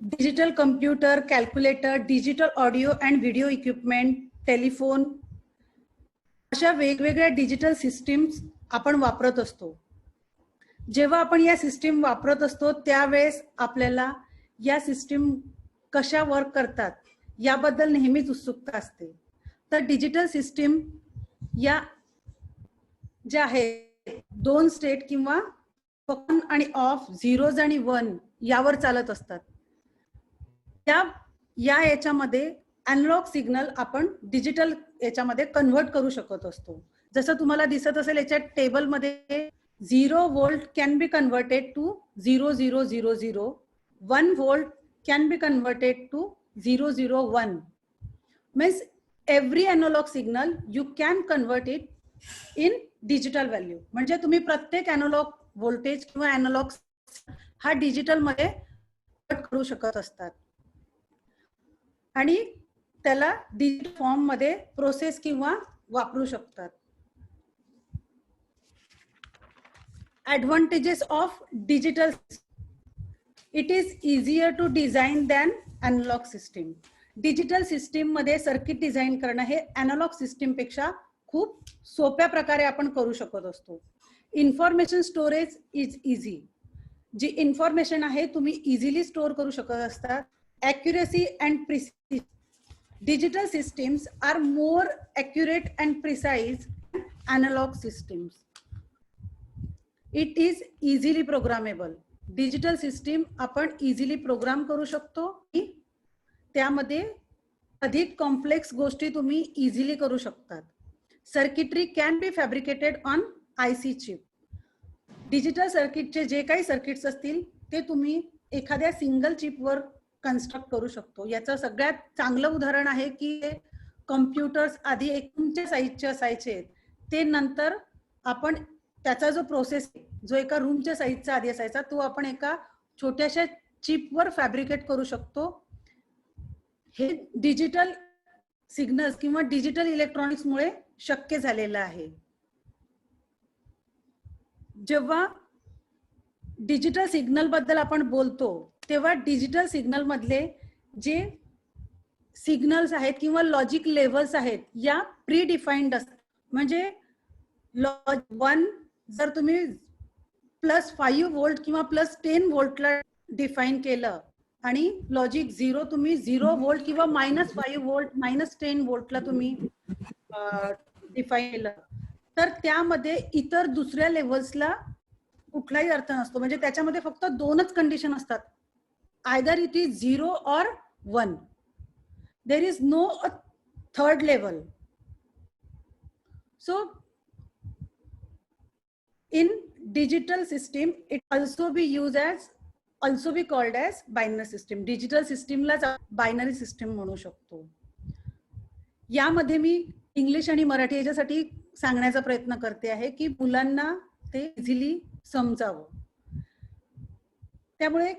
Digital computer, calculator, digital audio and video equipment, telephone, अशा वेगवेगळ्या digital systems आपण वापरत असतो. जेव्हा आपण या सिस्टीम वापरत असतो त्यावेळेस आपल्याला या सिस्टीम कशा वर्क करतात याबद्दल नेहमीच उत्सुकता असते. तर डिजिटल सिस्टीम या ज्या आहेत 2 स्टेट किंवा ऑन आणि ऑफ, झिरोज आणि 1 यावर चालत असतात. याच्यामध्ये अॅनालॉग सिग्नल आपण डिजिटल याच्यामध्ये कन्व्हर्ट करू शकत असतो. जसं तुम्हाला दिसत असेल याच्या टेबलमध्ये 0 volt can be converted to 0000, 1 volt can be converted to 001. Means every analog signal you can convert it in digital value. म्हणजे तुम्ही प्रत्येक एनालॉग व्होल्टेज किंवा एनालॉग हा डिजिटल मध्ये कन्वर्ट करू शकत असतात आणि त्याला डिजिटल फॉर्म मध्ये प्रोसेस किंवा वापरू शकतात. Advantages of digital: it is easier to design than analog system. Digital system मध्ये सर्किट डिझाईन करणं हे अॅनालॉग सिस्टीम पेक्षा खूप सोप्या प्रकारे आपण करू शकत असतो. Information storage is easy. जी इन्फॉर्मेशन आहे तुम्ही इझिली स्टोर करू शकत असतात. Accuracy and precision: digital systems are more accurate and precise analog systems. It is easily programmable. Digital system आपण इझिली प्रोग्राम करू शकतो. त्यामध्ये अधिक कॉम्प्लेक्स गोष्टी तुम्ही इझिली करू शकतात. Circuitry can be fabricated on IC chip. Digital सर्किटचे जे काही सर्किट्स असतील ते तुम्ही एखाद्या सिंगल चिपवर कन्स्ट्रक्ट करू शकतो. याचं सगळ्यात चांगलं उदाहरण आहे की कम्प्युटर्स आधी एकूणच्या साईजचे असायचे, ते नंतर आपण त्याचा जो प्रोसेस जो एका रूमच्या साईजचा आधी असायचा तो आपण एका छोट्याशा चिपवर फॅब्रिकेट करू शकतो. हे डिजिटल सिग्नल्स किंवा डिजिटल इलेक्ट्रॉनिक्स मुळे शक्य झालेलं आहे. जेव्हा डिजिटल सिग्नल बद्दल आपण बोलतो तेव्हा डिजिटल सिग्नल मधले जे सिग्नल्स आहेत किंवा लॉजिक लेव्हल्स आहेत या प्री डिफाईन्ड असतात. म्हणजे 1 जर तुम्ही +5 व्होल्ट किंवा +10 व्होल्टला डिफाईन केलं आणि लॉजिक 0 तुम्ही 0 व्होल्ट किंवा -5 व्होल्ट -10 व्होल्टला तुम्ही डिफाईन केलं तर त्यामध्ये इतर दुसऱ्या लेव्हल्सला कुठलाही अर्थ नसतो. म्हणजे त्याच्यामध्ये फक्त 2च कंडिशन असतात, either it is 0 or 1. There is no a third level. So in digital system it also be called as binary system. Digital सिस्टीमला बायनरी सिस्टीम म्हणू शकतो. यामध्ये मी इंग्लिश आणि मराठी याच्यासाठी सांगण्याचा प्रयत्न करते आहे की मुलांना ते इझिली समजावं. त्यामुळे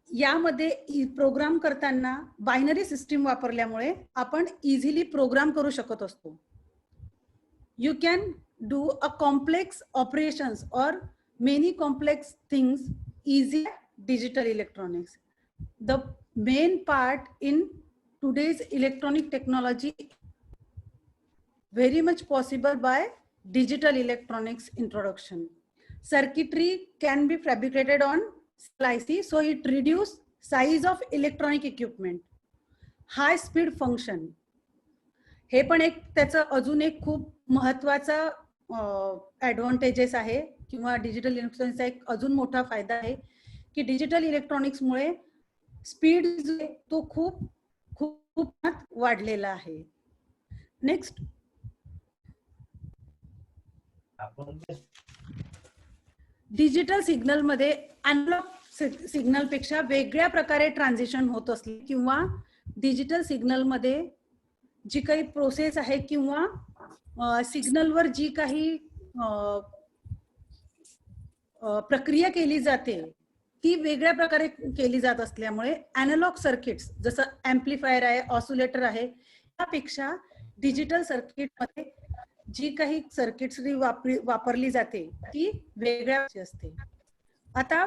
यामध्ये प्रोग्राम करताना बायनरी सिस्टीम वापरल्यामुळे आपण इझिली प्रोग्राम करू शकत असतो. You can do a complex operations or many complex things easy digital electronics. The main part in today's electronic technology very much possible by digital electronics introduction. Circuitry can be fabricated on IC, so it reduce size of electronic equipment. High speed function हे पण एक त्याचं अजून एक खूप महत्वाचा advantages आहे किंवा डिजिटल इलेक्ट्रॉनिक्सचा एक अजून मोठा फायदा आहे की डिजिटल इलेक्ट्रॉनिक्समुळे स्पीड तो खूप खूप वाढलेला आहे. नेक्स्ट, डिजिटल सिग्नल मध्ये अॅनालॉग सिग्नल पेक्षा वेगळ्या प्रकारे ट्रान्झिशन होत असले किंवा डिजिटल सिग्नल मध्ये जी काही प्रोसेस आहे किंवा सिग्नलवर जी काही प्रक्रिया केली जाते ती वेगळ्या प्रकारे केली जात असल्यामुळे अॅनालॉग सर्किट्स जसं ॲम्प्लिफायर आहे, ऑसिलेटर आहे, त्यापेक्षा डिजिटल सर्किट मध्ये जी काही सर्किट्सरी वापरली जाते ती वेगळ्या. 。 . 。 . 。 . 。 . 。 . 。 . 。 . 。 . 。 . 。 . 。 . 。 . 。 . . 。 . 。 . 。 . 。 . . 。 . 。 . 。 . 。 . 。 . 。 . . 。 . 。 . . 。 . आता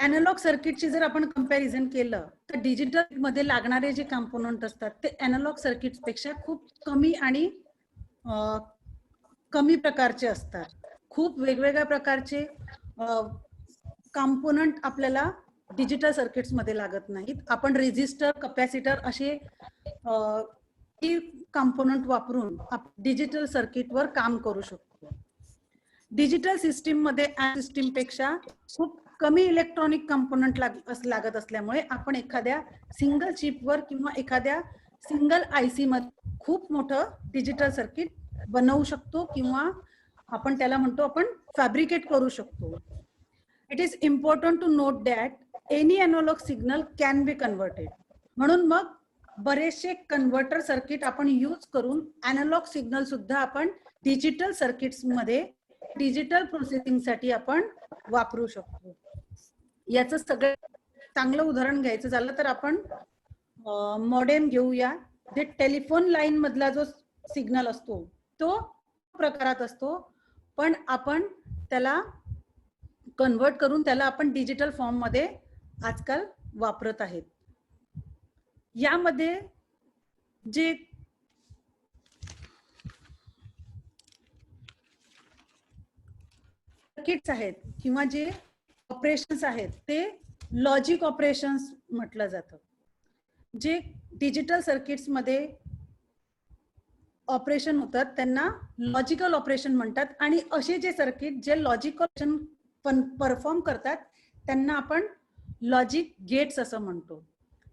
अॅनालॉग सर्किटची जर आपण कंपॅरिझन केलं तर डिजिटल मध्ये लागणारे जे कंपोनंट असतात ते अॅनालॉग सर्किट पेक्षा खूप कमी आणि कमी प्रकारचे असतात. खूप वेगवेगळ्या प्रकारचे कंपोनंट आपल्याला डिजिटल सर्किट्स मध्ये लागत नाहीत. आपण रेजिस्टर, कॅपॅसिटर असे कंपोनंट वापरून डिजिटल सर्किटवर काम करू शकतो. डिजिटल सिस्टीम मध्ये सिस्टीम पेक्षा खूप कमी इलेक्ट्रॉनिक कंपोनंट लागत असल्यामुळे आपण एखाद्या सिंगल चिपवर किंवा एखाद्या सिंगल आयसी मध्ये खूप मोठं डिजिटल सर्किट बनवू शकतो किंवा आपण त्याला म्हणतो आपण फॅब्रिकेट करू शकतो. It is important to note that any analog signal can be converted. म्हणून मग बरेचसे कन्व्हर्टर सर्किट आपण यूज करून अॅनालॉग सिग्नल सुद्धा आपण डिजिटल सर्किट्स मध्ये डिजिटल प्रोसेसिंग साठी आपण वापरू शकतो. याचं सगळं चांगलं उदाहरण घ्यायचं झालं तर आपण मॉडेम घेऊया. जे टेलिफोन लाईन मधला जो सिग्नल असतो तो प्रकारात असतो, पण आपण त्याला कन्वर्ट करून त्याला आपण डिजिटल फॉर्म मध्ये आजकाल वापरत आहेत. यामध्ये जे सर्किट्स आहेत किंवा जे ऑपरेशन्स आहेत ते लॉजिक ऑपरेशन्स म्हटलं जातं. जे डिजिटल सर्किट्स मध्ये ऑपरेशन होतात त्यांना लॉजिकल ऑपरेशन म्हणतात आणि असे जे सर्किट जे लॉजिकल ऑपरेशन परफॉर्म करतात त्यांना आपण लॉजिक गेट्स असं म्हणतो.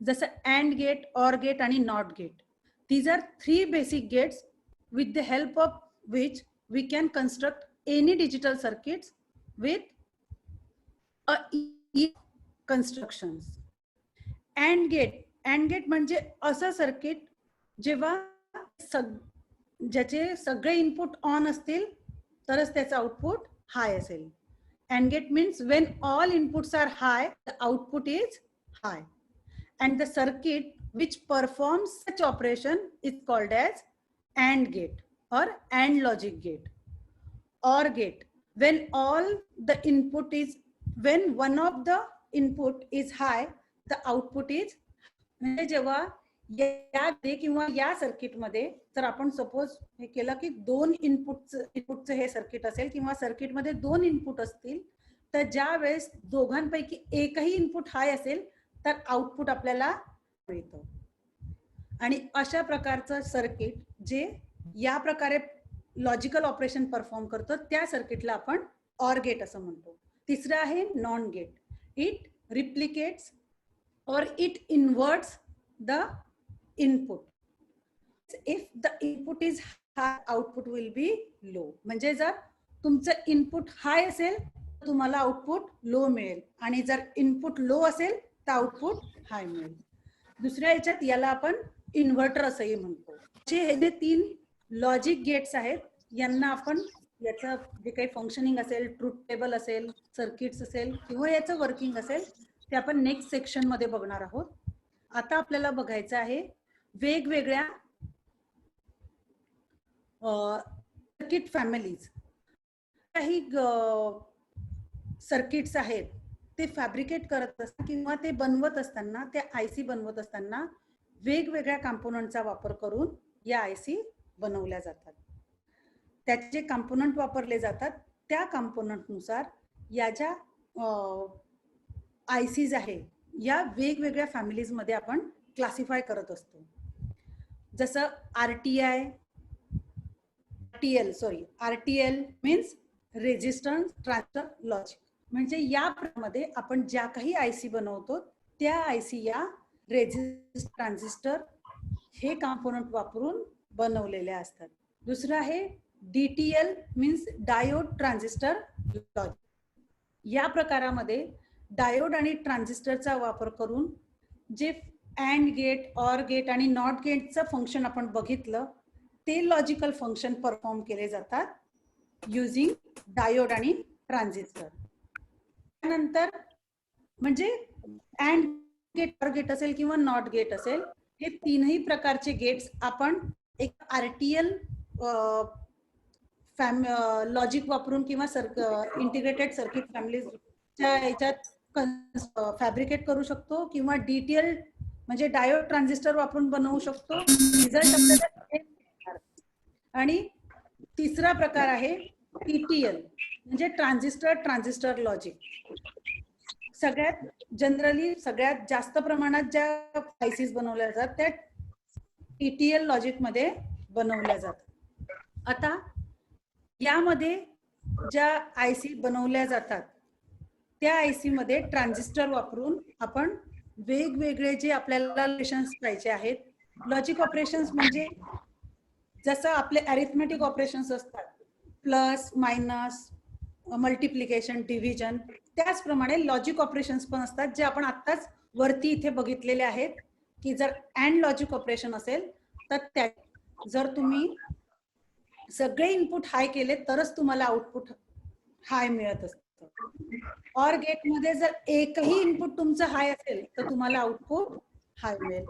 जसं अँड गेट, ऑर गेट आणि not gate. These are 3 basic gates with the help of which we can construct any digital circuits with constructions. And gate म्हणजे असं सर्किट जेव्हा ज्याचे सगळे इनपुट ऑन असतील तरच त्याचं आउटपुट हाय असेल. And gate means when all inputs are high the output is high. And the circuit which performs such operation is called as AND gate or AND logic gate. OR gate, when one of the input is high, the output is. म्हणजे जेव्हा किंवा या circuit मध्ये जर आपण suppose हे केलं की 2 इनपुटचं हे सर्किट असेल किंवा सर्किट मध्ये 2 इनपुट असतील तर ज्या वेळेस दोघांपैकी एकही इनपुट हाय असेल तर आउटपुट आपल्याला मिळतं. आणि अशा प्रकारचं सर्किट जे या प्रकारे लॉजिकल ऑपरेशन परफॉर्म करतं त्या सर्किटला आपण ऑर गेट असं म्हणतो. तिसरं आहे नॉन गेट. इट रिप्लिकेट्स और it inverts the input. If the input is high output will be low. म्हणजे जर तुमचं इनपुट हाय असेल तर तुम्हाला आउटपुट लो मिळेल आणि जर इनपुट लो असेल आउटपुट हाय मिळेल. दुसऱ्या याच्यात याला आपण इन्व्हर्टर असंही म्हणतो. हे जे 3 लॉजिक गेट्स आहेत यांना आपण याचं जे काही फंक्शनिंग असेल, ट्रूथ टेबल असेल, सर्किट्स असेल किंवा याचं वर्किंग असेल ते आपण नेक्स्ट सेक्शन मध्ये बघणार आहोत. आता आपल्याला बघायचं आहे वेगवेगळ्या सर्किट फॅमिलीज. काही सर्किट्स आहेत ते फॅब्रिकेट करत असताना किंवा ते बनवत असताना त्या आयसी बनवत असताना वेगवेगळ्या कंपोनंटचा वापर करून या आयसी बनवल्या जातात. त्याचे जे कंपोनंट वापरले जातात त्या कंपोनंटनुसार या ज्या आयसीज आहे या वेगवेगळ्या फॅमिलीज मध्ये आपण क्लासिफाय करत असतो. जसं RTL means resistance transfer logic. म्हणजे यामध्ये आपण ज्या काही आयसी बनवतो त्या आयसी या रेजिस्टर, ट्रान्झिस्टर हे कंपोनंट वापरून बनवलेल्या असतात. दुसरं आहे DTL means diode transistor logic. या प्रकारामध्ये डायोड आणि ट्रान्झिस्टरचा वापर करून जे अँड गेट, ऑर गेट आणि नॉट गेटचं फंक्शन आपण बघितलं ते लॉजिकल फंक्शन परफॉर्म केले जातात युजिंग डायोड आणि ट्रान्झिस्टर. त्यानंतर म्हणजे अँड गेट, ऑर गेट असेल किंवा नॉट गेट असेल हे 3ही प्रकारचे गेट्स आपण एक आरटीएल लॉजिक वापरून किंवा इंटिग्रेटेड सर्किट फॅमिलीच्या याच्यात फॅब्रिकेट करू शकतो किंवा DTL म्हणजे डायोड ट्रान्झिस्टर वापरून बनवू शकतो. रिझल्ट आपल्याला. आणि तिसरा प्रकार आहे TTL म्हणजे ट्रान्झिस्टर लॉजिक. सगळ्यात जनरली सगळ्यात जास्त प्रमाणात ज्या आयसीज बनवल्या जातात त्या TTL लॉजिक मध्ये बनवल्या जातात. आता यामध्ये ज्या आयसी बनवल्या जातात त्या आयसी मध्ये ट्रान्झिस्टर वापरून आपण वेगवेगळे जे आपल्याला ऑपरेशन्स पाहिजे आहेत. लॉजिक ऑपरेशन्स म्हणजे जसं आपले अरिथमेटिक ऑपरेशन्स असतात, प्लस मायनस मल्टिप्लिकेशन डिव्हिजन, त्याचप्रमाणे लॉजिक ऑपरेशन्स पण असतात जे आपण आत्ताच वरती इथे बघितलेले आहेत की जर अँड लॉजिक ऑपरेशन असेल तर त्या जर तुम्ही सगळे इनपुट हाय केले तरच तुम्हाला आउटपुट हाय मिळत असतं. ऑर गेट मध्ये जर एकही इनपुट तुमचं हाय असेल तर तुम्हाला आउटपुट हाय मिळेल.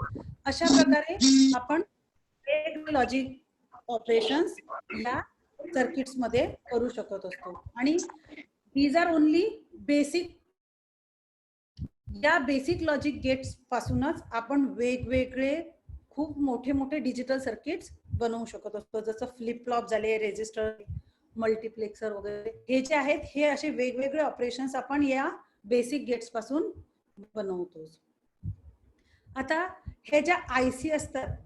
अशा प्रकारे आपण लॉजिक ऑपरेशन्स या सर्किट्स मध्ये करू शकत असतो. आणि दीज आर ओनली बेसिक. या बेसिक लॉजिक गेट्स पासूनच आपण वेगवेगळे खूप मोठे मोठे डिजिटल सर्किट्स बनवू शकत असतो. जसं फ्लिप फ्लॉप झाले, रेजिस्टर, मल्टिप्लेक्सर वगैरे, हे जे आहेत हे असे वेगवेगळे ऑपरेशन्स आपण या बेसिक गेट्स पासून बनवतो. आता हे ज्या आयसी असतात,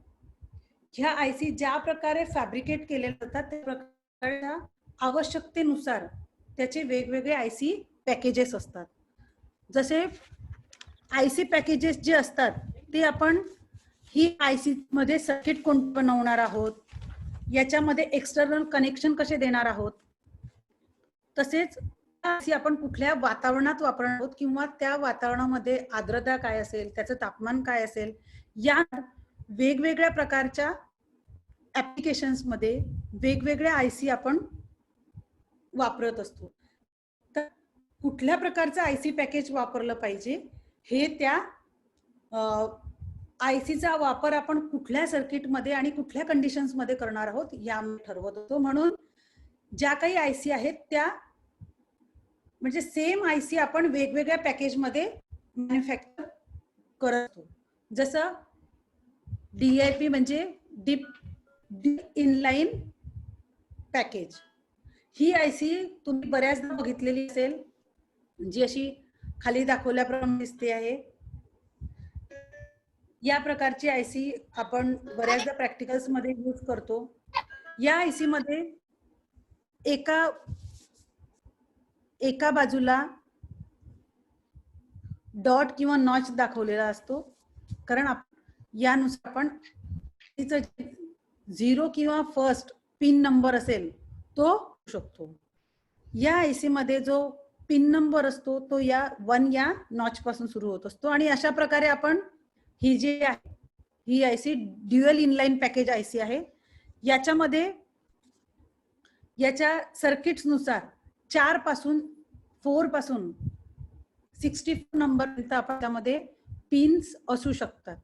ह्या आयसी ज्या प्रकारे फॅब्रिकेट केले जातात त्या प्रकारच्या आवश्यकतेनुसार त्याचे वेगवेगळे आयसी पॅकेजेस असतात. जसे आयसी पॅकेजेस जे असतात ते आपण ही आयसी मध्ये सर्किट कोण बनवणार आहोत, याच्यामध्ये एक्सटर्नल कनेक्शन कसे देणार आहोत, तसेच आपण कुठल्या वातावरणात वापरणार आहोत किंवा त्या वातावरणामध्ये आर्द्रता काय असेल, त्याचं तापमान काय असेल, या वेगवेगळ्या प्रकारच्या ऍप्लिकेशन्स मध्ये वेगवेगळ्या आयसी आपण वापरत असतो. तर कुठल्या प्रकारचं आयसी पॅकेज वापरलं पाहिजे हे त्या आयसीचा वापर आपण कुठल्या सर्किटमध्ये आणि कुठल्या कंडिशन्स मध्ये करणार आहोत या ठरवत होतो. म्हणून ज्या काही आयसी आहेत त्या म्हणजे सेम आयसी आपण वेगवेगळ्या पॅकेजमध्ये मॅन्युफॅक्चर करतो. जसं DIP म्हणजे डीप इनलाईन पॅकेज. ही आयसी तुम्ही बऱ्याचदा बघितलेली असेल, जी अशी खाली दाखवल्याप्रमाणे दिसते आहे. या प्रकारची आयसी आपण बऱ्याचदा प्रॅक्टिकल्स मध्ये यूज करतो. या आयसी मध्ये एका बाजूला डॉट किंवा नॉच दाखवलेला असतो, कारण यानुसार आपण झिरो किंवा फर्स्ट पिन नंबर असेल तो शकतो. या आयसी मध्ये जो पिन नंबर असतो तो या 1 या नॉच पासून सुरू होत असतो. आणि अशा प्रकारे आपण ही जी आहे ही IC dual inline package IC आहे. याच्यामध्ये याच्या सर्किट्स नुसार 4 पासून 4 पासून 64 नंबर पर्यंत आपण त्यामध्ये पिन्स असू शकतात.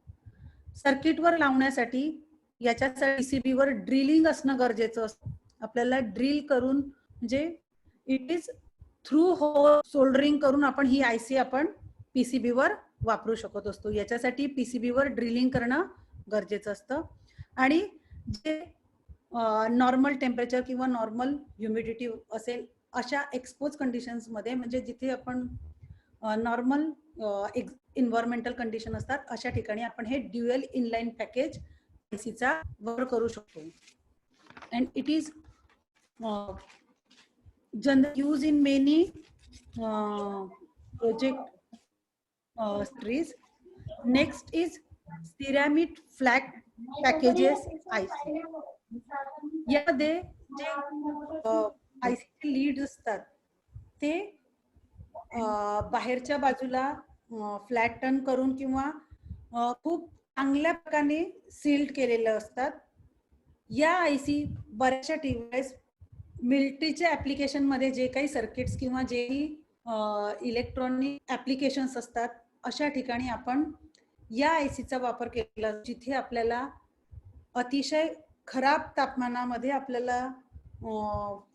सर्किटवर लावण्यासाठी याच्या PCB वर ड्रिलिंग असणं गरजेचं असतं. आपल्याला ड्रिल करून म्हणजे it is through hole soldering करून आपण ही आयसी आपण PCB वर वापरू शकत असतो. याच्यासाठी PCB वर ड्रिलिंग करणं गरजेचं असतं. आणि जे नॉर्मल टेम्परेचर किंवा नॉर्मल ह्युमिडिटी असेल अशा एक्सपोज कंडिशन्स मध्ये, म्हणजे जिथे आपण नॉर्मल एन्व्हायरमेंटल कंडिशन असतात अशा ठिकाणी आपण हे ड्युअल इनलाईन पॅकेज आयसीचा वापर करू शकतो. And it is general use in many project series. Next is ceramic flat packages IC. यामध्ये जे आयसी लीड असतात ते बाहेरच्या बाजूला फ्लॅट टर्न करून किंवा खूप चांगल्या प्रकारे सील्ड केलेले असतात. या आयसी बऱ्याचशा डिव्हाइस मिलिटरीच्या ऍप्लिकेशन मध्ये जे काही सर्किट्स किंवा जे इलेक्ट्रॉनिक ऍप्लिकेशन्स असतात अशा ठिकाणी आपण या आयसीचा वापर केला, जिथे आपल्याला अतिशय खराब तापमानामध्ये आपल्याला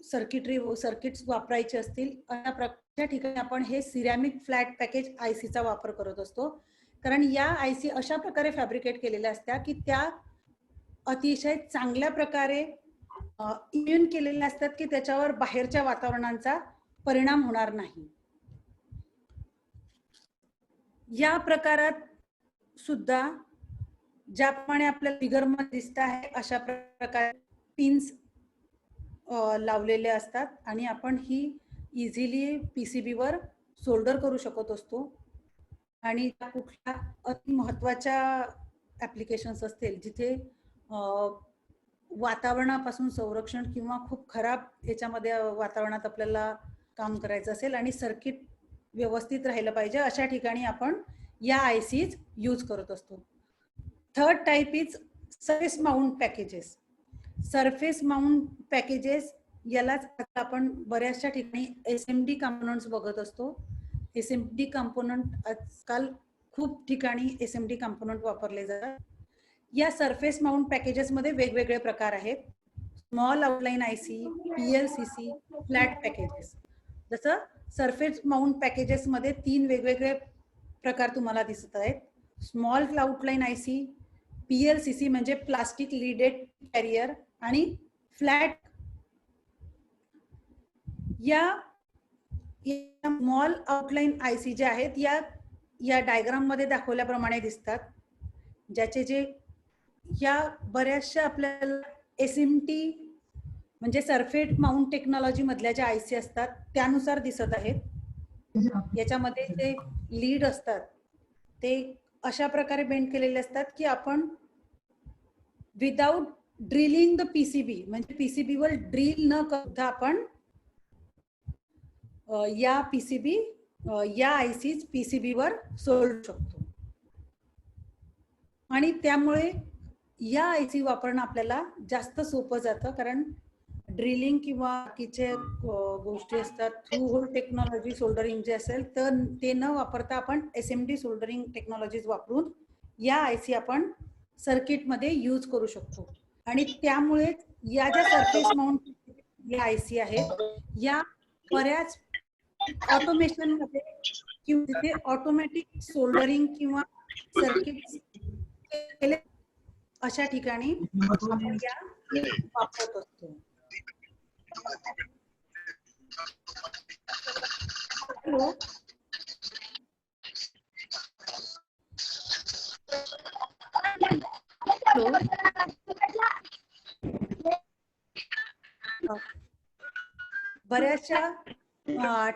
सर्किट्स वापरायचे असतील त्या ठिकाणी आपण हे सिरॅमिक फ्लॅट पॅकेज आयसीचा वापर करत असतो, कारण या आयसी अशा प्रकारे फॅब्रिकेट केलेल्या असतात की त्या अतिशय चांगल्या प्रकारे इम्युन केलेल्या असतात की त्याच्यावर बाहेरच्या वातावरणाचा परिणाम होणार नाही. या प्रकारात सुद्धा ज्याप्रमाणे आपल्याला फिगरमध्ये दिसत आहे अशा प्रकारे पिन्स लावलेले असतात आणि आपण ही इझिली पीसीबी वर सोल्डर करू शकत असतो. आणि कुठल्या अति महत्त्वाच्या ऍप्लिकेशन्स असतील जिथे वातावरणापासून संरक्षण किंवा खूप खराब याच्यामध्ये वातावरणात आपल्याला काम करायचं असेल आणि सर्किट व्यवस्थित राहिलं पाहिजे अशा ठिकाणी आपण या आयसीज यूज करत असतो. Third type is surface mount packages. Surface mount packages यालाच आपण बऱ्याचशा ठिकाणी एसएमडी कंपोनंट्स बघत असतो. एसएमडी कंपोनंट आजकाल खूप ठिकाणी एसएमडी कंपोनंट वापरले जातात. या सरफेस माउंट पॅकेजेस मध्ये वेगवेगळे प्रकार आहेत. Small outline IC, PLCC, flat packages. जसं सरफेस माउंट पॅकेजेस मध्ये 3 वेगवेगळे प्रकार तुम्हाला दिसत आहेत. स्मॉल आउटलाईन आयसी, पीएलसीसी म्हणजे प्लास्टिक लीडेड कॅरियर आणि फ्लॅट. या स्मॉल आउटलाईन आयसी जे आहेत या डायग्राम मध्ये दाखवल्याप्रमाणे दिसतात, ज्याचे जे या बऱ्याचशा आपल्याला एसएमटी म्हणजे सरफेस माउंट टेक्नॉलॉजी मधल्या ज्या आयसी असतात त्यानुसार दिसत आहेत. याच्यामध्ये जे लीड असतात ते अशा प्रकारे बेंड केलेले असतात की आपण विदाउट ड्रिलिंग द पीसीबी म्हणजे पीसीबी वर ड्रिल न करता आपण या पीसीबी या आयसीज पीसीबी वर सोडू शकतो. आणि त्यामुळे या आयसी वापरणं आपल्याला जास्त सोपं जातं, कारण ड्रिलिंग किंवा बाकीचे गोष्टी असतात थ्रू होल टेक्नॉलॉजी सोल्डरिंग जे असेल तर ते न वापरता आपण एसएमडी सोल्डरिंग टेक्नॉलॉजीज वापरून या आयसी आपण सर्किट मध्ये यूज करू शकतो. आणि त्यामुळे या ज्या सरफेस माउंट या आयसी आहेत या बऱ्याच ऑटोमेशन मध्ये किंवा तिथे ऑटोमॅटिक सोल्डरिंग किंवा सर्किट केले अशा ठिकाणी आपण या वापरत असतो. हॅलो, बऱ्याचशा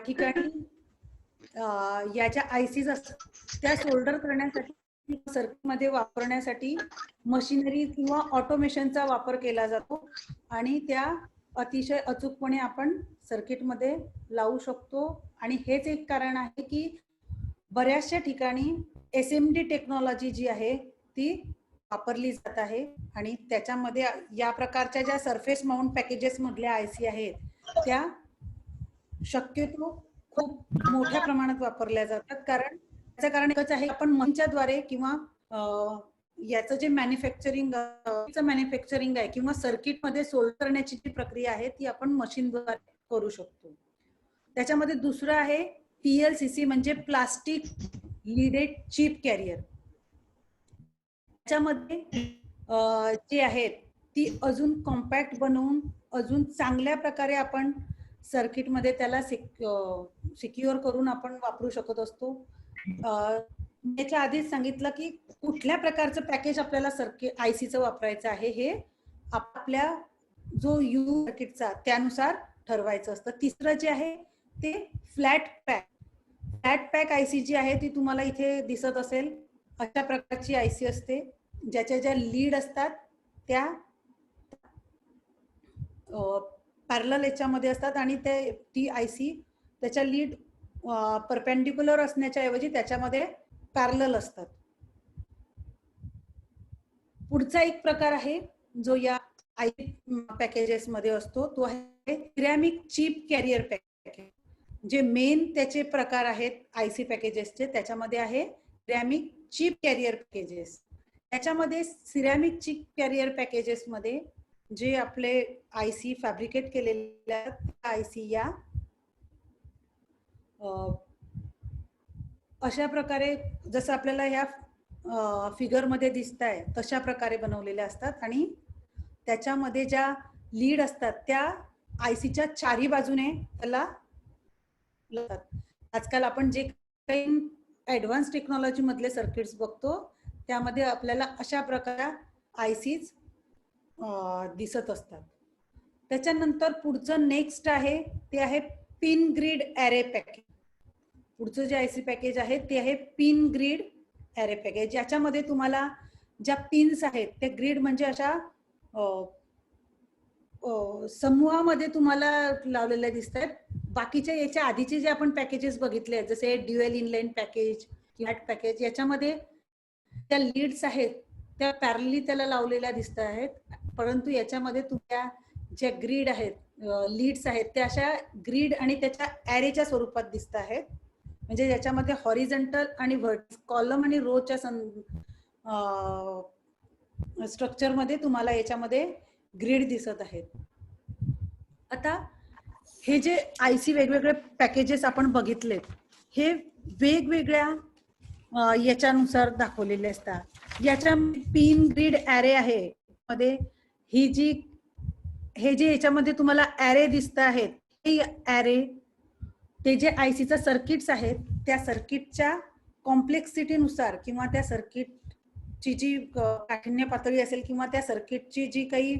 ठिकाणी या ज्या आयसीज असतात त्या सोल्डर करण्यासाठी सर्किट मध्ये वापरण्यासाठी मशिनरी किंवा ऑटोमेशनचा वापर केला जातो आणि त्या अतिशय अचूकपणे आपण सर्किट मध्ये लावू शकतो. आणि हेच एक कारण आहे की बऱ्याचशा ठिकाणी एसएमडी टेक्नॉलॉजी जी आहे ती वापरली जात आहे आणि त्याच्यामध्ये या प्रकारच्या ज्या सरफेस माउंट पॅकेजेस मधल्या आयसी आहेत त्या शक्यतो खूप मोठ्या प्रमाणात वापरल्या जातात. कारण त्याचं कारण एकच आहे, आपण मशीनच्या द्वारे किंवा याचं जे मॅन्युफॅक्चरिंग आहे किंवा सर्किट मध्ये सोल्डर करण्याची जी प्रक्रिया आहे ती आपण मशीनद्वारे करू शकतो. त्याच्यामध्ये दुसरं आहे पीएलसीसी म्हणजे प्लास्टिक लीडेड चिप कॅरियर. त्याच्यामध्ये जे आहेत ती अजून कॉम्पॅक्ट बनवून अजून चांगल्या प्रकारे आपण सर्किट मध्ये त्याला सिक्युअर करून आपण वापरू शकत असतो. याच्या आधीच सांगितलं की कुठल्या प्रकारचं पॅकेज आपल्याला सर्किट आयसीचं वापरायचं आहे हे आपल्या जो यूज सर्किटचा त्यानुसार ठरवायचं असतं. तिसरं जे आहे ते फ्लॅट पॅक आयसी जी आहे ती तुम्हाला इथे दिसत असेल अशा प्रकारची आयसी असते, ज्याच्या ज्या लीड असतात त्या पॅरलल याच्यामध्ये असतात आणि ती आयसी त्याच्या लीड परपेंडिक्युलर असण्याच्या ऐवजी त्याच्यामध्ये पॅरलल असतात. पुढचा एक प्रकार आहे जो या आयसी पॅकेजेस मध्ये असतो तो आहे सिरॅमिक चिप कॅरियर पॅकेज. जे मेन त्याचे प्रकार आहेत आयसी पॅकेजेसचे त्याच्यामध्ये आहे सिरॅमिक चिप कॅरियर पॅकेजेस. त्याच्यामध्ये सिरॅमिक चिप कॅरियर पॅकेजेस मध्ये जे आपले आयसी फॅब्रिकेट केलेले आयसी या अशा प्रकारे जसं आपल्याला ह्या फिगर मध्ये दिसत आहे तशा प्रकारे बनवलेल्या असतात आणि त्याच्यामध्ये ज्या लीड असतात त्या आयसीच्या चारी बाजूने त्याला आजकाल आपण जे काही ऍडव्हान्स टेक्नॉलॉजी मधले सर्किट्स बघतो त्यामध्ये आपल्याला अशा प्रकारे आयसीज दिसत असतात. त्याच्यानंतर पुढचं नेक्स्ट आहे ते आहे पिन ग्रिड ॲरे पॅकेज. पुढचं जे आयसी पॅकेज आहे ते आहे पिन ग्रिड ॲरे पॅकेज. याच्यामध्ये तुम्हाला ज्या पिन्स आहेत त्या ग्रिड म्हणजे अशा समूहामध्ये तुम्हाला लावलेल्या दिसत आहेत. बाकीच्या याच्या आधीचे जे आपण पॅकेजेस बघितले आहेत जसे ड्युएल इनलाईन पॅकेज किंवा पॅकेज याच्यामध्ये त्या लीड्स आहेत त्या पॅरलली त्याला लावलेल्या दिसत आहेत. परंतु याच्यामध्ये तुमच्या ज्या ग्रीड आहेत लीड्स आहेत त्या अशा ग्रीड आणि त्याच्या ॲरेच्या स्वरूपात दिसत आहेत. म्हणजे याच्यामध्ये हॉरिझॉन्टल आणि कॉलम आणि रोच्या स्ट्रक्चर मध्ये तुम्हाला याच्यामध्ये ग्रीड दिसत आहेत. आता हे जे आयसी वेगवेगळे पॅकेजेस आपण बघितले हे वेगवेगळ्या याच्यानुसार दाखवलेले असतात. याच्या पिन ग्रिड ॲरे आहे मध्ये ही जी हे जे याच्यामध्ये तुम्हाला ॲरे दिसत आहेत हे ॲरे ते जे आयसीचा सर्किट्स आहेत त्या सर्किटच्या कॉम्प्लेक्सिटीनुसार किंवा त्या सर्किटची जी काठिण्य पातळी असेल किंवा त्या सर्किटची जी काही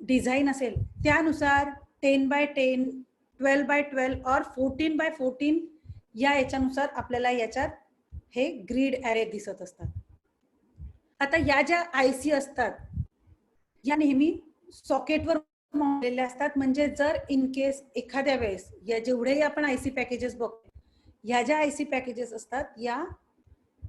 डिझाईन असेल त्यानुसार 10x10, 12x12 और 14x14 या याच्यानुसार आपल्याला याच्यात हे ग्रीड ॲरे दिसत असतात. आता या ज्या आयसी असतात या नेहमी सॉकेटवर मांडलेल्या असतात. म्हणजे जर इन केस एखाद्या वेळेस या जेवढेही आपण आयसी पॅकेजेस बघतो या ज्या आयसी पॅकेजेस असतात या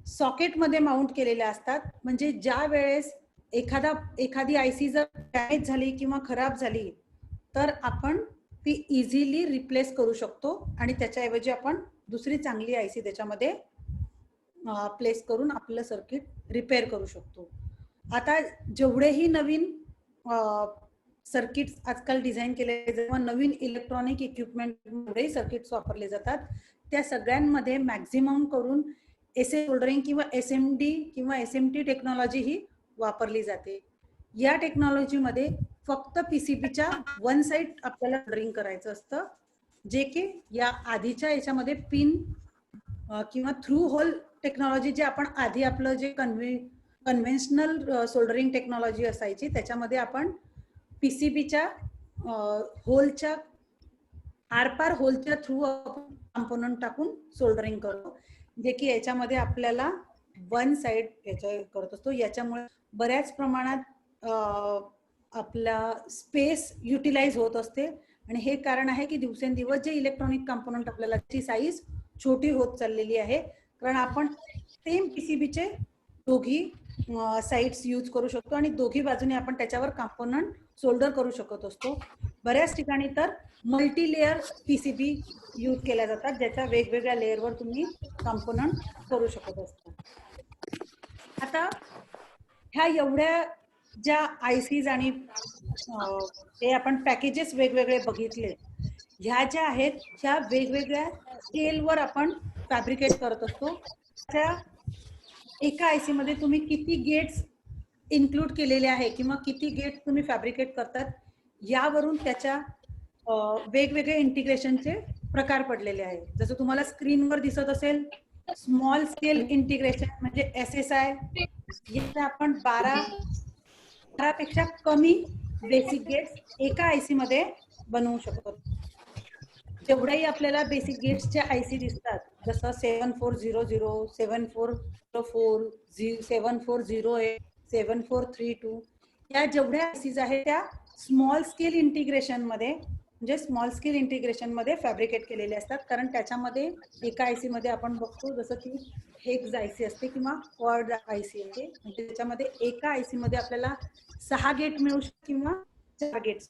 सॉकेटमध्ये माउंट केलेल्या असतात. म्हणजे ज्या वेळेस एखादी आयसी जर डॅमेज झाली किंवा खराब झाली तर आपण ती इझिली रिप्लेस करू शकतो आणि त्याच्याऐवजी आपण दुसरी चांगली आयसी त्याच्यामध्ये प्लेस करून आपलं सर्किट रिपेअर करू शकतो. आता जेवढेही नवीन सर्किट्स आजकाल डिझाईन केले जेव्हा नवीन इलेक्ट्रॉनिक इक्विपमेंट जेवढेही सर्किट्स वापरले जातात त्या सगळ्यांमध्ये मॅक्झिमम करून एसए सोल्डरिंग किंवा एसएमडी किंवा एसएमटी टेक्नॉलॉजी ही वापरली जाते. या टेक्नॉलॉजीमध्ये फक्त पीसीबीच्या वन साइड आपल्याला सोल्डरिंग करायचं असतं जे की या आधीच्या याच्यामध्ये पिन किंवा थ्रू होल टेक्नॉलॉजी जे आपण आधी आपलं जे कन्व्हेन्शनल सोल्डरिंग टेक्नॉलॉजी असायची त्याच्यामध्ये आपण पीसीबीच्या होलच्या आरपार होलच्या थ्रू कंपोनंट टाकून सोल्डरिंग करतो जे की याच्यामध्ये आपल्याला वन साइड याच्या करत असतो. याच्यामुळे बऱ्याच प्रमाणात आपला स्पेस युटिलाइज होत असते आणि हे कारण आहे की दिवसेंदिवस जे इलेक्ट्रॉनिक कंपोनंट आपल्याला ची साईज छोटी होत चाललेली आहे कारण आपण सेम पीसीबीचे दोघी साइड्स यूज करू शकतो आणि दोघी बाजूने आपण त्याच्यावर कंपोनंट सोल्डर करू शकत असतो. बऱ्याच ठिकाणी तर मल्टी लेअर पीसीबी यूज केल्या जातात ज्याच्या वेगवेगळ्या लेअरवर तुम्ही कंपोनंट करू शकत असता. आता ह्या एवढ्या ज्या आयसीज आणि ते आपण पॅकेजेस वेगवेगळे बघितले ह्या ज्या आहेत ह्या वेगवेगळ्या स्केलवर आपण फॅब्रिकेट करत असतो. त्या एका आयसी मध्ये तुम्ही किती गेट्स इन्क्लूड केलेले आहे किंवा किती गेट्स तुम्ही फॅब्रिकेट करतात यावरून त्याच्या वेगवेगळे इंटिग्रेशनचे प्रकार पडलेले आहेत. जसं तुम्हाला स्क्रीनवर दिसत असेल स्मॉल स्केल इंटिग्रेशन म्हणजे एसएसआय याचा आपण 12 पेक्षा कमी बेसिक गेट्स एका आयसी मध्ये बनवू शकतो. जेवढेही आपल्याला बेसिक गेट्सच्या आयसी दिसतात जसं 7400, 7404, 7408, 7432 या जेवढ्या आयसीज आहेत त्या स्मॉल स्केल इंटिग्रेशन मध्ये म्हणजे स्मॉल स्केल इंटिग्रेशन मध्ये फॅब्रिकेट केलेले असतात. कारण त्याच्यामध्ये एका आयसी मध्ये आपण बघतो जसं की हेक्स आयसी असते किंवा क्वाड आयसी आहे म्हणजे त्याच्यामध्ये एका आयसी मध्ये आपल्याला 6 गेट मिळू शकतात किंवा 4 गेट्स.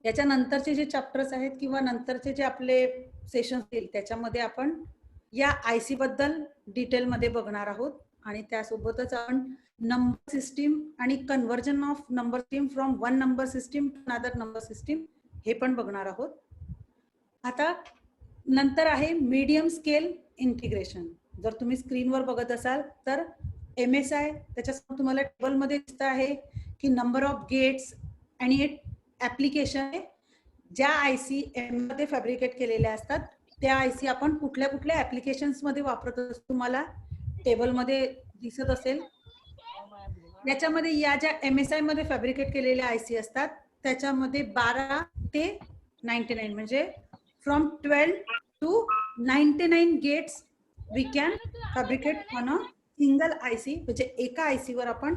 याच्या नंतरचे जे चॅप्टर्स आहेत किंवा नंतरचे जे आपले सेशन असतील त्याच्यामध्ये आपण या आयसी बद्दल डिटेल मध्ये बघणार आहोत आणि त्यासोबतच आपण नंबर सिस्टीम आणि conversion of number system from one number system to another number system हे पण बघणार आहोत. आता नंतर आहे मीडियम स्केल इंटिग्रेशन. जर तुम्ही स्क्रीनवर बघत असाल तर MSI त्याच्यासमोर तुम्हाला टेबलमध्ये दिसत आहे की नंबर ऑफ गेट्स आणि ऍप्लिकेशन ज्या IC मध्ये फॅब्रिकेट केलेल्या असतात त्या IC आपण कुठल्या कुठल्या ऍप्लिकेशन्स मध्ये वापरत असतो तुम्हाला टेबलमध्ये दिसत असेल. याच्यामध्ये या ज्या MSI मध्ये फॅब्रिकेट केलेल्या IC असतात त्याच्यामध्ये 12 ते 99 म्हणजे from 12 to 99 gates we can fabricate on a single IC. म्हणजे एका IC वर आपण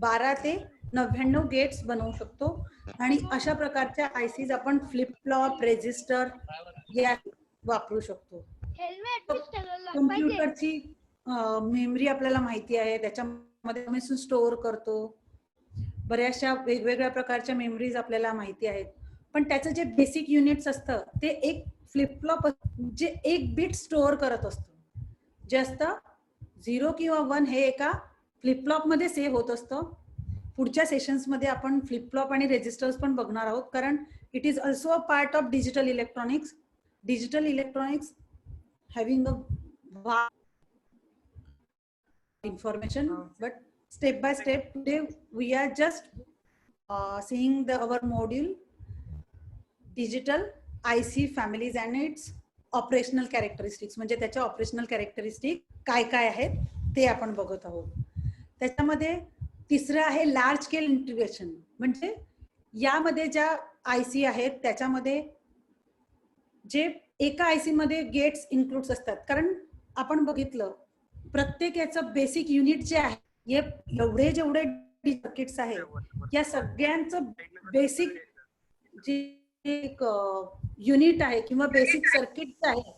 12 ते 99 गेट्स बनवू शकतो आणि अशा प्रकारच्या ICs आपण फ्लिप फ्लॉप रेजिस्टर या वापरू शकतो. कम्प्युटरची मेमरी आपल्याला माहिती आहे, त्याच्यामध्ये स्टोअर करतो. बऱ्याचशा वेगवेगळ्या प्रकारच्या मेमरीज आपल्याला माहिती आहेत, पण त्याचं जे बेसिक युनिट्स असतं ते एक फ्लिप फ्लॉप जे एक बिट स्टोअर करत असतो. जे असतं 0 किंवा 1 हे एका फ्लिप फ्लॉप मध्ये सेव्ह होत असतं. पुढच्या सेशन्स मध्ये आपण फ्लिप फ्लॉप आणि रेजिस्टर्स पण बघणार आहोत, कारण it is also a part of digital electronics. Digital electronics having a information, but step by step today we are just seeing our module digital IC families and its operational characteristics. म्हणजे त्याच्या operational characteristic काय काय आहेत ते आपण बघत आहोत. त्याच्यामध्ये तिसरं आहे लार्ज स्केल इंटिग्रेशन. म्हणजे यामध्ये ज्या IC आहेत त्याच्यामध्ये जे एका IC मध्ये गेट्स इन्क्लूड्स असतात, कारण आपण बघितलं प्रत्येक याचं बेसिक युनिट जे आहे एवढे जेवढे सर्किट्स आहेत या सगळ्यांचं बेसिक जे एक युनिट आहे किंवा बेसिक सर्किट आहे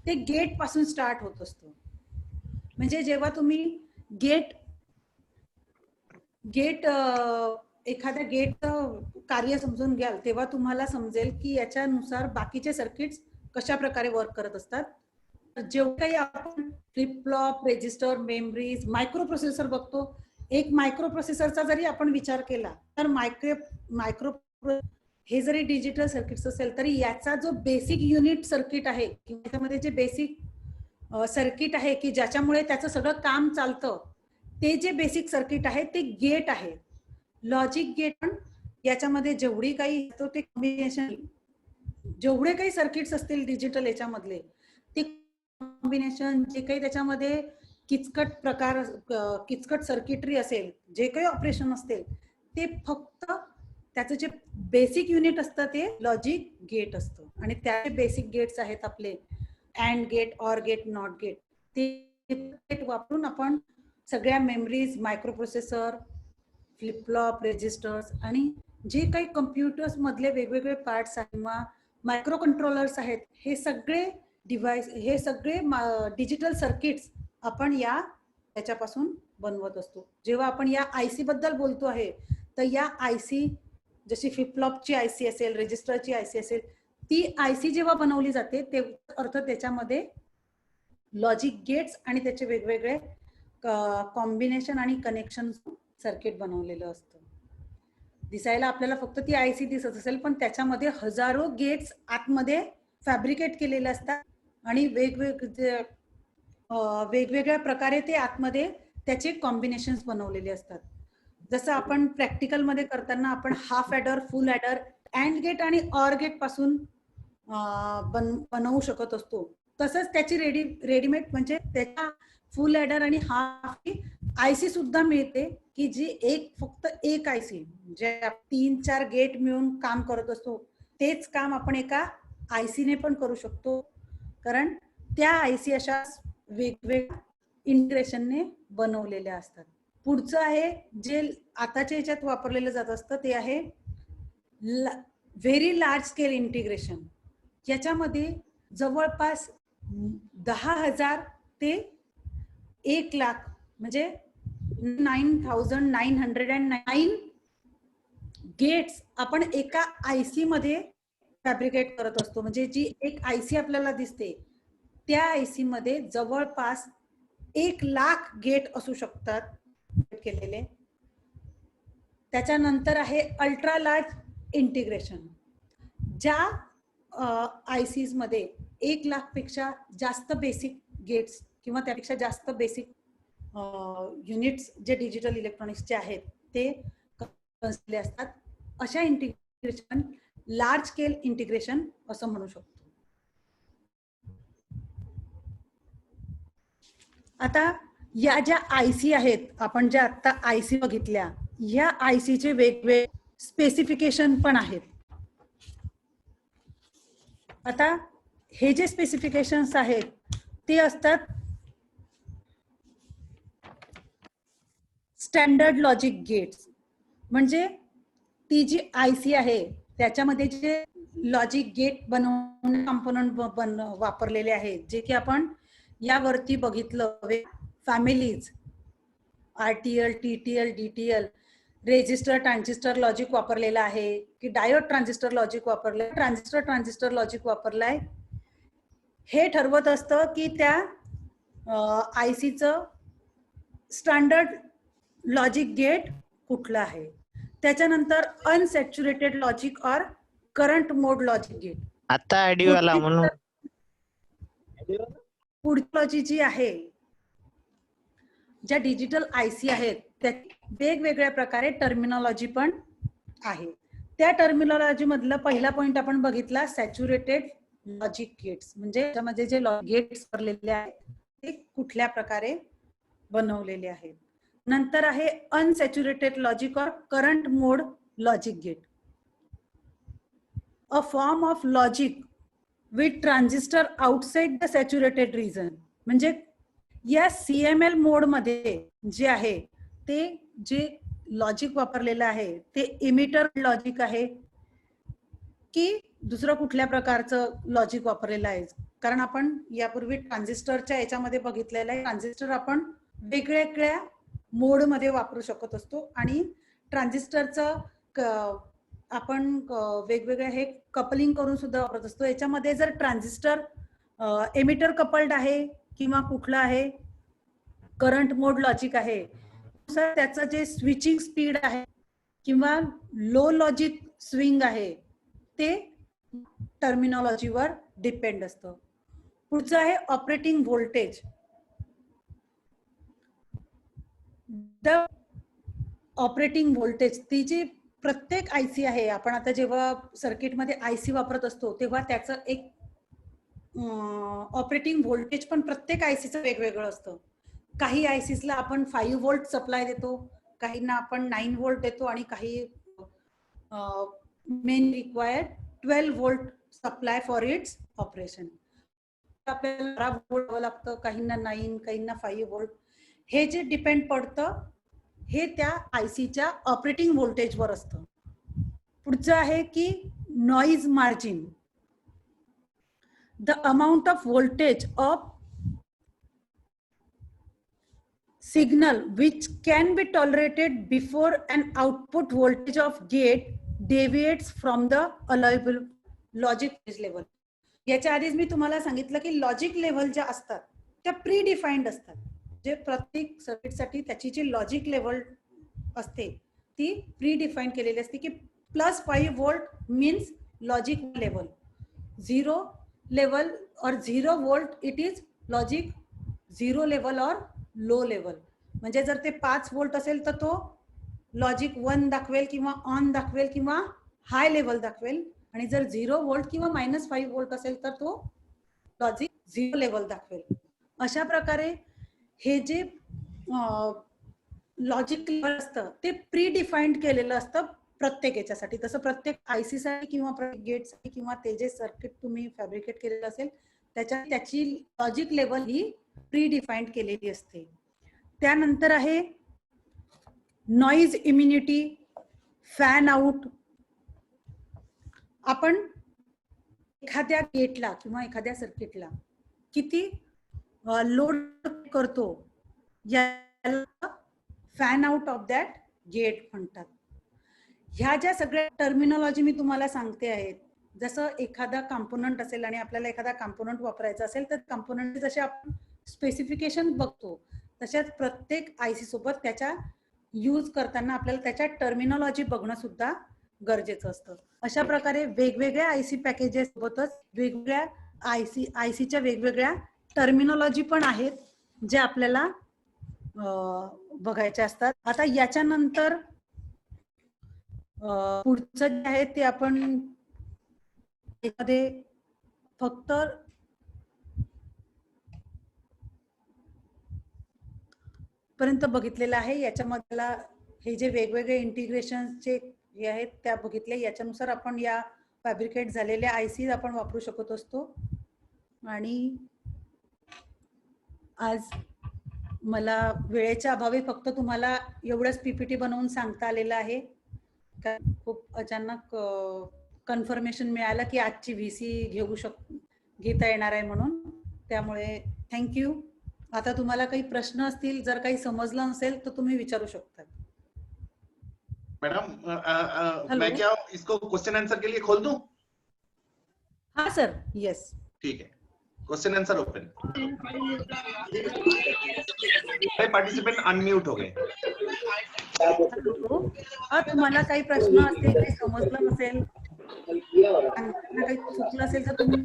ते गेट पासून स्टार्ट होत असतो. म्हणजे जेव्हा तुम्ही गेट एखाद्या गेटचं कार्य समजून घ्याल तेव्हा तुम्हाला समजेल की याच्यानुसार बाकीचे सर्किट्स कशा प्रकारे वर्क करत असतात. जेव्हा काही आपण flip flop register memories microprocessor बघतो, एक मायक्रो प्रोसेसरचा जरी आपण विचार केला तर मायक्रो हे जरी डिजिटल सर्किट्स असेल तरी याचा जो बेसिक युनिट सर्किट आहे किंवा त्याच्यामध्ये जे बेसिक सर्किट आहे की ज्याच्यामुळे त्याचं सगळं काम चालतं ते जे बेसिक सर्किट आहे ते गेट आहे. लॉजिक गेट पण याच्यामध्ये जेवढी काही असतो ते कॉम्बिनेशन जेवढे काही सर्किट्स असतील डिजिटल याच्यामधले ते कॉम्बिनेशन जे काही त्याच्यामध्ये किचकट सर्किटरी असेल जे काही ऑपरेशन असतील ते फक्त त्याचं जे बेसिक युनिट असतं ते लॉजिक गेट असतं आणि त्याचे बेसिक गेट्स आहेत आपले and gate or gate not gate. ते वापरून आपण सगळ्या memories microprocessor flip flop registers आणि जे काही कम्प्युटर्स मधले वेगवेगळे पार्ट्स आहेत किंवा मायक्रो कंट्रोलर्स आहेत हे सगळे डिव्हाइस हे सगळे डिजिटल सर्किट्स आपण याच्यापासून बनवत असतो. जेव्हा आपण या IC बद्दल बोलतो आहे तर या IC जशी फ्लिप फ्लॉपची IC असेल रेजिस्टरची IC असेल ती IC जेव्हा बनवली जाते तेव्हा अर्थ त्याच्यामध्ये लॉजिक गेट्स आणि त्याचे वेगवेगळे कॉम्बिनेशन आणि कनेक्शन सर्किट बनवलेलं असतं. दिसायला आपल्याला फक्त ती IC दिसत असेल पण त्याच्यामध्ये हजारो गेट्स आतमध्ये फॅब्रिकेट केलेले असतात आणि वेगवेगळ्या प्रकारे ते आतमध्ये त्याचे कॉम्बिनेशन्स बनवलेले असतात. जसं आपण प्रॅक्टिकल मध्ये करताना आपण half adder full adder and gate आणि ऑर गेट पासून बनवू शकत असतो, तसंच त्याची रेडीमेड म्हणजे त्याच्या फुल ॲडर आणि हाफ IC सुद्धा मिळते की जी फक्त एक IC जे 3-4 गेट मिळून काम करत असतो तेच काम आपण एका IC ने पण करू शकतो, कारण त्या IC अशा वेगवेगळ्या इंटिग्रेशनने बनवलेल्या असतात. पुढचं आहे जे आताच्या ह्याच्यात वापरलेलं जात असतं ते आहे व्हेरी लार्ज स्केल इंटिग्रेशन. याच्यामध्ये जवळपास 10,000 ते 1,00,000 म्हणजे 9,909 गेट्स आपण एका IC मध्ये फॅब्रिकेट करत असतो. म्हणजे जी एक IC आपल्याला दिसते त्या IC मध्ये जवळपास 1,00,000 गेट असू शकतात केलेले. त्याच्यानंतर आहे अल्ट्रा लार्ज इंटिग्रेशन. ज्या ICs मध्ये 1,00,000 पेक्षा जास्त बेसिक गेट्स किंवा त्यापेक्षा जास्त बेसिक युनिट्स जे डिजिटल इलेक्ट्रॉनिक्सचे आहेत ते असतात. अशा इंटिग्रेशन लार्ज स्केल इंटिग्रेशन असं म्हणू शकतो. आता या ज्या आयसी आहेत, आपण ज्या आता आयसी बघितल्या, या आयसीचे वेगवेगळे स्पेसिफिकेशन पण आहेत. आता हे जे स्पेसिफिकेशन्स आहेत ते असतात स्टँडर्ड लॉजिक गेट्स. म्हणजे ती जी आयसी आहे त्याच्यामध्ये जे लॉजिक गेट बनवून कंपोनंट वापरलेले आहेत, जे की आपण यावरती बघितलं, families, RTL, TTL, DTL, resistor transistor logic वापरलेलं आहे की डायोड ट्रान्झिस्टर लॉजिक वापरलंय, ट्रान्झिस्टर लॉजिक वापरलाय, हे ठरवत असतं की त्या आयसीचं स्टँडर्ड लॉजिक गेट कुठलं आहे. त्याच्यानंतर अनसॅच्युरेटेड लॉजिक और करंट मोड लॉजिक गेट. आता ऑडिओ आला म्हणून पुढची लॉजिक जी आहे, ज्या डिजिटल आयसी आहेत त्या वेगवेगळ्या प्रकारे टर्मिनॉलॉजी पण आहे. त्या टर्मिनॉलॉजी मधला पहिला पॉइंट आपण बघितला सॅच्युरेटेड लॉजिक गेट्स. म्हणजे त्यामध्ये जे गेट्स भरलेले आहेत ते कुठल्या प्रकारे बनवलेले आहेत. नंतर आहे अनसॅच्युरेटेड लॉजिक और current mode logic gate. A form of logic with transistor outside the saturated region. म्हणजे या सीएमएल मोड मध्ये जे आहे ते जे लॉजिक वापरलेलं आहे ते इमिटर लॉजिक आहे की दुसरं कुठल्या प्रकारचं लॉजिक वापरलेलं आहे. कारण आपण यापूर्वी ट्रान्झिस्टरच्या याच्यामध्ये बघितलेलं आहे, ट्रान्झिस्टर आपण वेगवेगळ्या मोड मध्ये वापरू शकत असतो आणि ट्रान्झिस्टरचं आपण वेगवेगळे हे कपलिंग करून सुद्धा वापरत असतो. याच्यामध्ये जर ट्रान्झिस्टर एमिटर कपल्ड आहे किंवा कुठलं आहे करंट मोड लॉजिक आहे, त्याचं जे स्विचिंग स्पीड आहे किंवा लो लॉजिक स्विंग आहे ते टर्मिनॉलॉजीवर डिपेंड असतं. पुढचं आहे operating voltage. The operating voltage, ती जी प्रत्येक आयसी आहे, आपण आता जेव्हा सर्किटमध्ये आयसी वापरत असतो तेव्हा त्याचं एक ऑपरेटिंग व्होल्टेज पण प्रत्येक आयसीचं वेगवेगळं असतं. काही आयसीसला आपण 5 व्होल्ट सप्लाय देतो, काहींना आपण 9 व्होल्ट देतो आणि काही main required 12 volt supply for its operation. आपल्याला 12 व्होल्ट द्यावं लागतं, काहींना 9, काहींना 5 व्होल्ट. हे जे डिपेंड पडतं हे त्या आयसीच्या ऑपरेटिंग व्होल्टेजवर असतं. पुढचं आहे की noise margin. The amount off voltage of signal which can be tolerated before an output voltage of gate deviates from the allowable logic level. याच्या आधीच मी तुम्हाला सांगितलं की लॉजिक लेवल ज्या असतात त्या प्री डिफाइंड असतात. जे प्रत्येक सर्किटसाठी त्याची जी लॉजिक लेवल असते ती प्री डिफाइंड केलेली असते की +5 volt means logic level, 0 level और 0 volt it is logic 0 level और लो लेवल. म्हणजे जर ते 5 व्होल्ट असेल तर तो लॉजिक 1 दाखवेल किंवा ऑन दाखवेल किंवा हाय लेवल दाखवेल, आणि जर 0 व्होल्ट किंवा -5 व्होल्ट असेल तर तो लॉजिक 0 लेवल दाखवेल. अशा प्रकारे हे जे लॉजिक लेवल असतं ते प्री डिफाइंड केलेलं असतं प्रत्येक याच्यासाठी. तसं प्रत्येक आयसी साठी किंवा प्रत्येक गेटसाठी किंवा ते जे सर्किट तुम्ही फॅब्रिकेट केलेलं असेल त्याची लॉजिक लेवल ही प्री डिफाइंड केलेली असते. त्यानंतर आहे नॉइज इम्युनिटी, फॅन आउट. आपण एखाद्या गेटला किंवा एखाद्या सर्किटला किती लोड करतो याला fan out of that gate म्हणतात. ह्या ज्या सगळ्या टर्मिनॉलॉजी मी तुम्हाला सांगते आहेत, जसं एखादा कंपोनंट असेल आणि आपल्याला एखादा कंपोनंट वापरायचा असेल तर कंपोनंट जसे आपण स्पेसिफिकेशन बघतो तशाच प्रत्येक आयसी सोबत त्याच्या यूज करताना आपल्याला त्याच्या टर्मिनॉलॉजी बघणं सुद्धा गरजेचं असतं. अशा प्रकारे वेगवेगळ्या आयसी पॅकेजेस सोबतच वेगवेगळ्या आयसीच्या वेगवेगळ्या टर्मिनॉलॉजी पण आहेत जे आपल्याला बघायचे असतात. आता याच्यानंतर पुढचं जे आहे ते आपण एखादे फक्त पर्यंत बघितलेलं आहे. याच्यामध्ये हे जे वेगवेगळे इंटिग्रेशनचे हे आहेत त्या बघितले. याच्यानुसार आपण या फॅब्रिकेट झालेल्या आयसी आपण वापरू शकत असतो. आणि आज मला वेळेच्या अभावी फक्त तुम्हाला एवढंच पीपीटी बनवून सांगता आलेलं आहे. खूप अचानक कन्फर्मेशन मिळालं की आजची व्हीसी घेता येणार आहे म्हणून. त्यामुळे थँक्यू. आता तुम्हाला काही प्रश्न असतील, जर काही समजलं नसेल तर तुम्ही विचारू शकता. मैडम मैं क्या इसको क्वेश्चन आंसर के लिए खोल दूं? हाँ सर, यस ठीक है, question answer open. Participant unmute हो गए. तुम्हाला काही प्रश्न असतील, काही समजलं नसेल, काही चुकलं असेल तर तुम्ही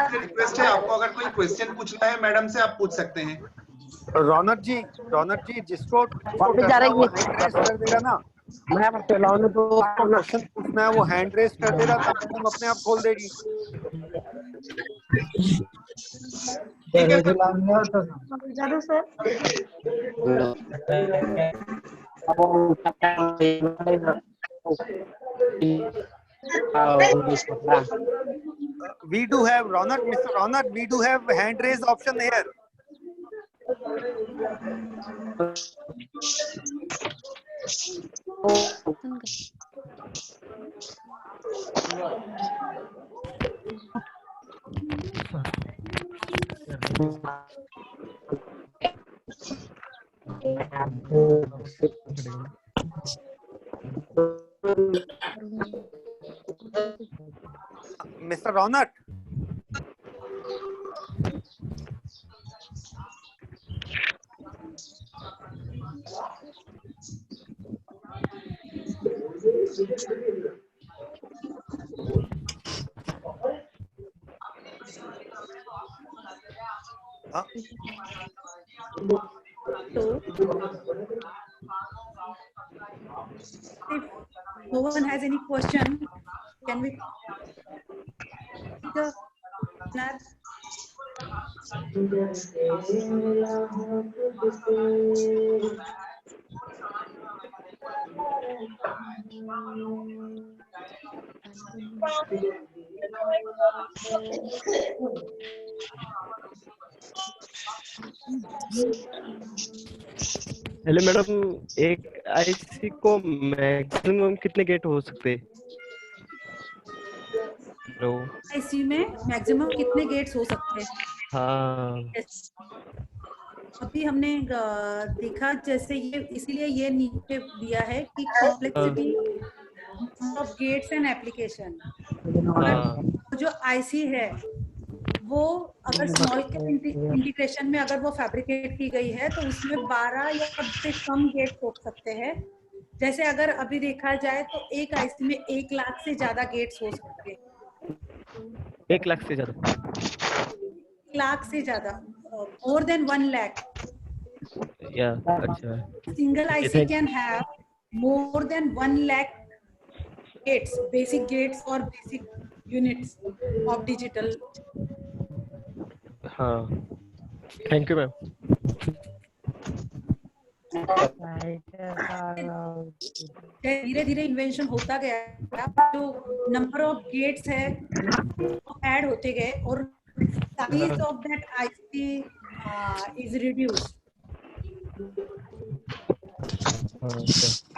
रिक्वेस्ट है, आपको अगर कोई क्वेश्चन पूछना है मैडम से आप पूछ सकते हैं. रौनक जी जिसको कर देगा ना, मैं तो क्वेश्चन पूछना है वो हैंड रेस कर देगा तब मैडम अपने आप खोल देगी. We do have Mr. Ronak, we do have hand raise option here. Mr. Ronak. If no one has any question, can we hello madam, एक आईसी को मैक्सिमम कितने गेट हो सकते हैं? हेलो, आईसी में मैक्सिमम कितने गेट्स हो सकते हैं? हाँ, अभी हमने देखा, जैसे ये इसीलिए ये नीचे दिया है कि complexity of gates and application. जो आईसी है वो अगर स्मॉल इंटीग्रेशन में अगर वो फैब्रिकेट की गई है तो उसमें 12 या उससे कम गेट्स हो सकते हैं. जैसे अगर अभी देखा जाए तो एक आईसी में 1 लाख से ज्यादा गेट्स हो सकते हैं. 1 लाख से ज्यादा? 1 लाख से ज्यादा, more than 1 lakh. या अच्छा. Single IC can have more than 1 lakh gates, basic gates or basic units of digital. हाँ, थैंक यू मैम. धीरे धीरे इन्वेंशन होता गया, जो नंबर ऑफ गेट्स है ऐड होते गए और साइज ऑफ दैट आईसी इज रिड्यूस्ड.